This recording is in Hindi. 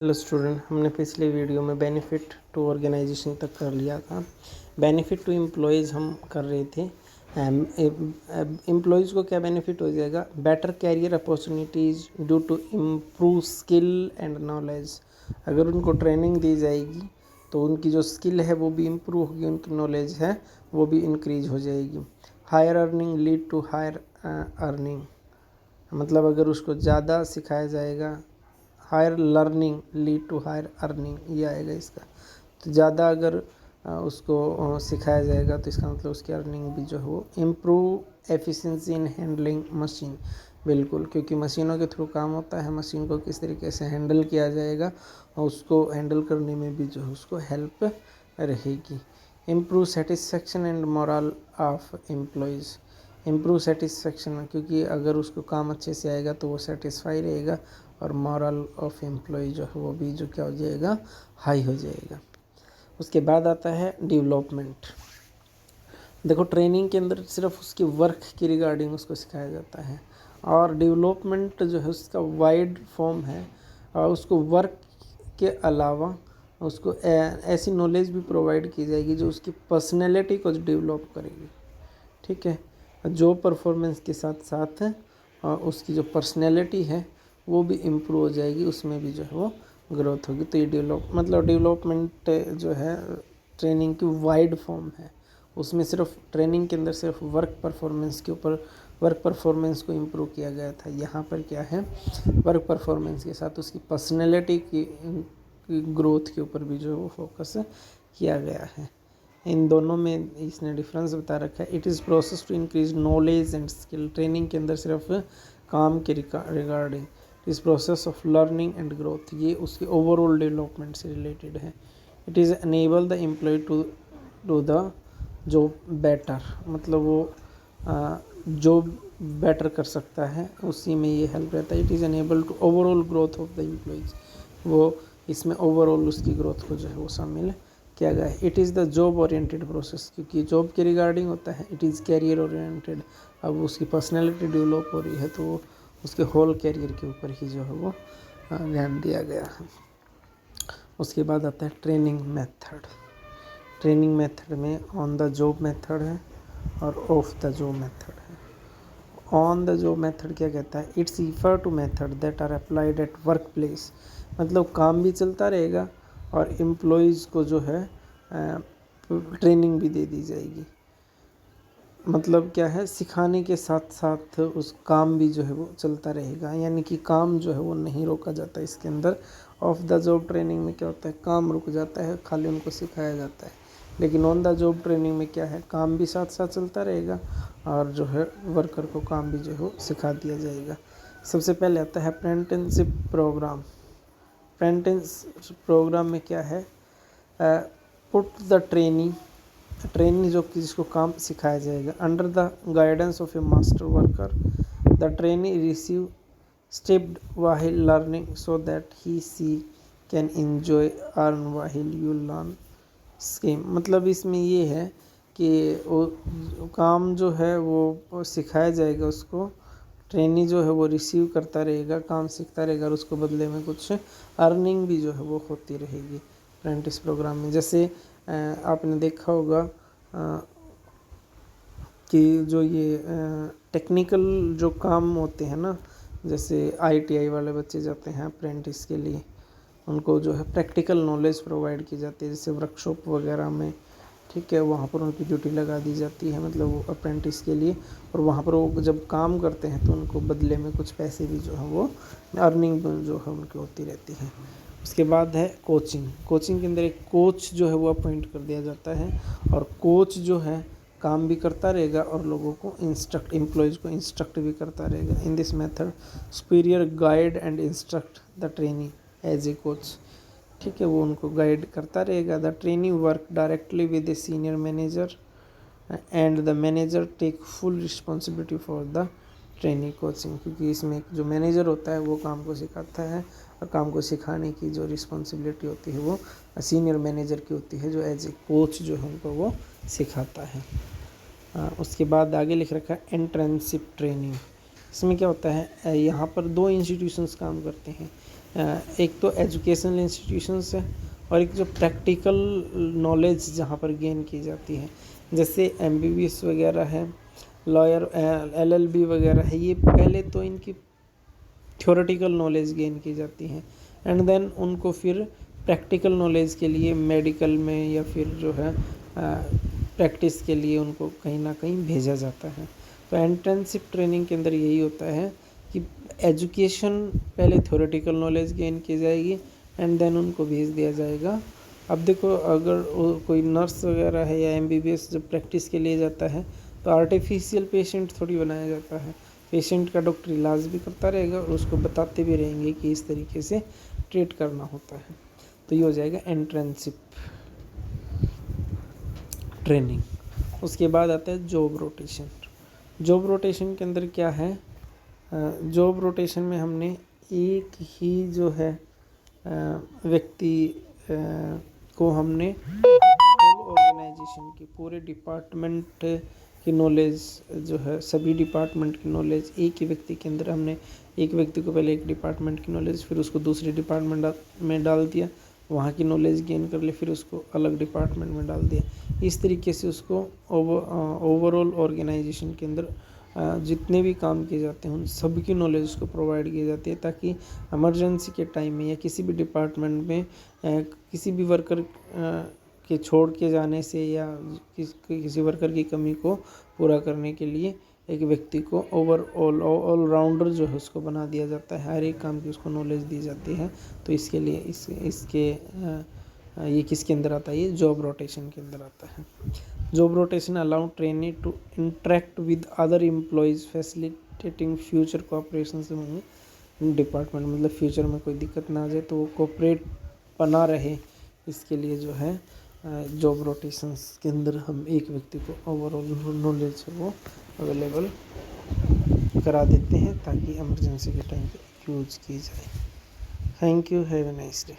हेलो स्टूडेंट, हमने पिछले वीडियो में बेनिफिट टू ऑर्गेनाइजेशन तक कर लिया था। बेनिफिट टू एम्प्लॉयज़ हम कर रहे थे। एम्प्लॉयज़ को क्या बेनिफिट हो जाएगा? Better career opportunities due to improve skill and knowledge. अगर उनको ट्रेनिंग दी जाएगी तो उनकी जो स्किल है वो भी इम्प्रूव होगी, उनकी नॉलेज है वो भी इंक्रीज हो जाएगी। Higher earning lead to higher earning, मतलब अगर उसको ज़्यादा सिखाया जाएगा। Higher learning lead to higher earning, ये आएगा इसका। तो ज़्यादा अगर उसको सिखाया जाएगा तो इसका मतलब उसकी अर्निंग भी जो है वो improve efficiency in handling machine. बिल्कुल, क्योंकि मशीनों के थ्रू काम होता है, मशीन को किस तरीके से हैंडल किया जाएगा और उसको हैंडल करने में भी जो है उसको हेल्प रहेगी। Improve satisfaction and moral of employees. Improve satisfaction, क्योंकि अगर उसको काम अच्छे से आएगा तो वो सेटिस्फाई रहेगा और मॉरल ऑफ एम्प्लॉय जो है वो भी जो क्या हो जाएगा, हाई हो जाएगा। उसके बाद आता है डेवलपमेंट। देखो, ट्रेनिंग के अंदर सिर्फ उसकी वर्क की रिगार्डिंग उसको सिखाया जाता है और डेवलपमेंट जो है उसका वाइड फॉर्म है और उसको वर्क के अलावा उसको ऐसी नॉलेज भी प्रोवाइड की जाएगी जो उसकी पर्सनैलिटी को डेवलप करेगी। ठीक है, जो परफॉर्मेंस के साथ साथ उसकी जो पर्सनैलिटी है वो भी इम्प्रूव हो जाएगी, उसमें भी जो है वो ग्रोथ होगी। तो ये डेवलपमेंट जो है ट्रेनिंग की वाइड फॉर्म है। उसमें सिर्फ ट्रेनिंग के अंदर सिर्फ वर्क परफॉर्मेंस को इम्प्रूव किया गया था। यहाँ पर क्या है, वर्क परफॉर्मेंस के साथ उसकी पर्सनैलिटी की ग्रोथ के ऊपर भी जो है वो फोकस किया गया है। इन दोनों में इसने डिफरेंस बता रखा है। It is process to increase knowledge and skill. Training के अंदर सिर्फ काम के रिगार्डिंग, इस process of learning and growth, ये उसके ओवरऑल डेवलपमेंट से रिलेटेड है। It is enable the employ to do the job better, मतलब वो जॉब बेटर कर सकता है, उसी में ये हेल्प रहता है। It is enable to overall growth of the employees, वो इसमें ओवरऑल उसकी ग्रोथ को जो है वो शामिल किया गया है। It is the job oriented process, क्योंकि जॉब के रिगार्डिंग होता है। इट इज़ कैरियर ओरिएंटेड, अब उसकी पर्सनैलिटी डेवलप हो रही है तो उसके होल कैरियर के ऊपर ही जो है वो ध्यान दिया गया है। उसके बाद आता है ट्रेनिंग मेथड। ट्रेनिंग मेथड में ऑन द जॉब मेथड है और ऑफ द जॉब मेथड है। ऑन द जॉब मेथड क्या कहता है? It's refer to method that are applied at work place, मतलब काम भी चलता रहेगा और एम्प्लॉयज़ को जो है ट्रेनिंग भी दे दी जाएगी। मतलब क्या है, सिखाने के साथ साथ उस काम भी जो है वो चलता रहेगा, यानी कि काम जो है वो नहीं रोका जाता इसके अंदर। ऑफ द जॉब ट्रेनिंग में क्या होता है, काम रुक जाता है, खाली उनको सिखाया जाता है। लेकिन ऑन द जॉब ट्रेनिंग में क्या है, काम भी साथ साथ चलता रहेगा और जो है वर्कर को काम भी जो है वो सिखा दिया जाएगा। सबसे पहले आता है अप्रेंटिसशिप प्रोग्राम। अप्रेंटिस प्रोग्राम में क्या है, पुट द ट्रेनी जो कि जिसको काम सिखाया जाएगा under the guidance of a master worker. The trainee receive stepped while learning so that he she can enjoy earn while you learn scheme. मतलब इसमें ये है कि वो काम जो है वो सिखाया जाएगा उसको, ट्रेनी जो है वो रिसीव करता रहेगा, काम सीखता रहेगा और उसको बदले में कुछ अर्निंग भी जो है वो होती रहेगी अप्रेंटिस प्रोग्राम में। जैसे आपने देखा होगा कि जो ये टेक्निकल जो काम होते हैं ना, जैसे आईटीआई वाले बच्चे जाते हैं अप्रेंटिस के लिए, उनको जो है प्रैक्टिकल नॉलेज प्रोवाइड की जाती है, जैसे वर्कशॉप वगैरह में। ठीक है, वहाँ पर उनकी ड्यूटी लगा दी जाती है, मतलब वो अप्रेंटिस के लिए, और वहाँ पर वो जब काम करते हैं तो उनको बदले में कुछ पैसे भी जो है वो अर्निंग जो है उनकी होती रहती है। उसके बाद है कोचिंग। कोचिंग के अंदर एक कोच जो है वो अपॉइंट कर दिया जाता है और कोच जो है काम भी करता रहेगा और लोगों को एम्प्लॉयज़ को इंस्ट्रक्ट भी करता रहेगा। In this method superior guide and instruct the trainee as a coach. ठीक है, वो उनको गाइड करता रहेगा। The trainee work directly with a senior manager and the manager take full responsibility for the training coaching, क्योंकि इसमें जो मैनेजर होता है वो काम को सिखाता है और काम को सिखाने की जो रिस्पॉन्सिबिलिटी होती है वो सीनियर मैनेजर की होती है, जो एज ए कोच जो है उनको वो सिखाता है। उसके बाद आगे लिख रखा है एंट्रेंसिप ट्रेनिंग। इसमें क्या होता है, यहाँ पर दो इंस्टीट्यूशंस काम करते हैं। एक तो एजुकेशनल इंस्टीट्यूशंस है और एक जो प्रैक्टिकल नॉलेज जहाँ पर गेन की जाती है, जैसे एमबीबीएस वगैरह है, लॉयर एलएलबी वगैरह है, ये पहले तो इनकी थ्योरेटिकल नॉलेज गेन की जाती है एंड देन उनको फिर प्रैक्टिकल नॉलेज के लिए मेडिकल में या फिर जो है प्रैक्टिस के लिए उनको कहीं ना कहीं भेजा जाता है। तो इंटर्नशिप ट्रेनिंग के अंदर यही होता है कि एजुकेशन पहले थ्योरेटिकल नॉलेज गेन की जाएगी एंड देन उनको भेज दिया जाएगा। अब देखो, अगर कोई नर्स वगैरह है या एमबीबीएस जब प्रैक्टिस के लिए जाता है तो आर्टिफिशियल पेशेंट थोड़ी बनाया जाता है। पेशेंट का डॉक्टर इलाज भी करता रहेगा और उसको बताते भी रहेंगे कि इस तरीके से ट्रीट करना होता है। तो ये हो जाएगा इंटर्नशिप ट्रेनिंग। उसके बाद आता है जॉब रोटेशन। जॉब रोटेशन के अंदर क्या है, जॉब रोटेशन में हमने एक ही जो है व्यक्ति को हमने ऑर्गेनाइजेशन की पूरे डिपार्टमेंट की नॉलेज जो है, सभी डिपार्टमेंट की नॉलेज एक ही व्यक्ति के अंदर हमने एक व्यक्ति को पहले एक डिपार्टमेंट की नॉलेज, फिर उसको दूसरे डिपार्टमेंट में डाल दिया, वहाँ की नॉलेज गेन कर ले, फिर उसको अलग डिपार्टमेंट में डाल दिया। इस तरीके से उसको ओवरऑल ऑर्गेनाइजेशन के अंदर जितने भी काम किए जाते हैं उन सब की नॉलेज उसको प्रोवाइड की जाती है, ताकि इमरजेंसी के टाइम में या किसी भी डिपार्टमेंट में किसी भी वर्कर के छोड़ के जाने से या किसी वर्कर की कमी को पूरा करने के लिए एक व्यक्ति को ओवरऑल ऑलराउंडर जो है उसको बना दिया जाता है, हर एक काम की उसको नॉलेज दी जाती है। तो इसके लिए ये किसके अंदर आता है, ये जॉब रोटेशन के अंदर आता है। Job rotation allow trainee to interact with other employees facilitating future cooperation से डिपार्टमेंट, मतलब फ्यूचर में कोई दिक्कत ना आ जाए तो वो कोऑपरेट बना रहे, इसके लिए जो है जॉब रोटेशंस के अंदर हम एक व्यक्ति को ओवरऑल नॉलेज वो अवेलेबल करा देते हैं ताकि इमरजेंसी के टाइम पे यूज की जाए। Thank you, have a nice day.